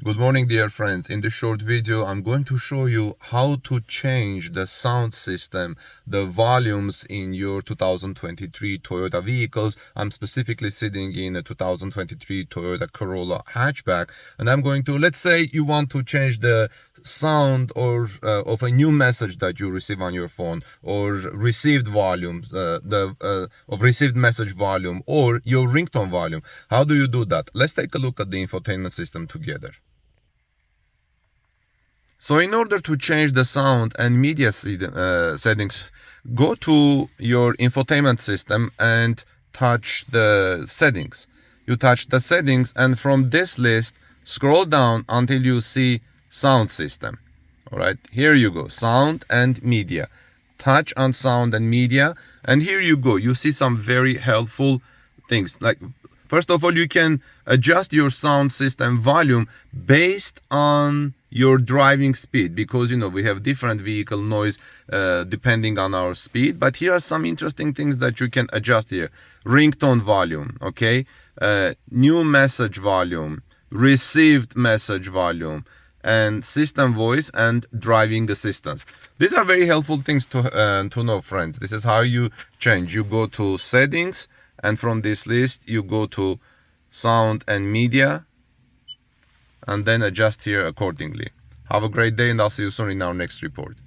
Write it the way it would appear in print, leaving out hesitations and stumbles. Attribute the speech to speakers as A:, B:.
A: Good morning, dear friends. In this short video, I'm going to show you how to change the sound system, the volumes in your 2023 Toyota vehicles. I'm specifically sitting in a 2023 Toyota Corolla Hatchback, and I'm going to, let's say you want to change the sound or of a new message that you receive on your phone, or received volumes, of received message volume, or your ringtone volume. How do you do that? Let's take a look at the infotainment system together. So in order to change the sound and media settings, go to your infotainment system and touch the settings. You touch the settings, and from this list, scroll down until you see sound system. All right, here you go, sound and media. Touch on sound and media, and here you go. You see some very helpful things. Like, first of all, you can adjust your sound system volume based on your driving speed, because we have different vehicle noise depending on our speed. But here are some interesting things that you can adjust here. Ringtone volume, okay, new message volume, received message volume, and system voice and driving assistance. These are very helpful things to know, friends. This is how you change. You go to settings, and from this list you go to sound and media, and then adjust here accordingly. Have a great day, and I'll see you soon in our next report.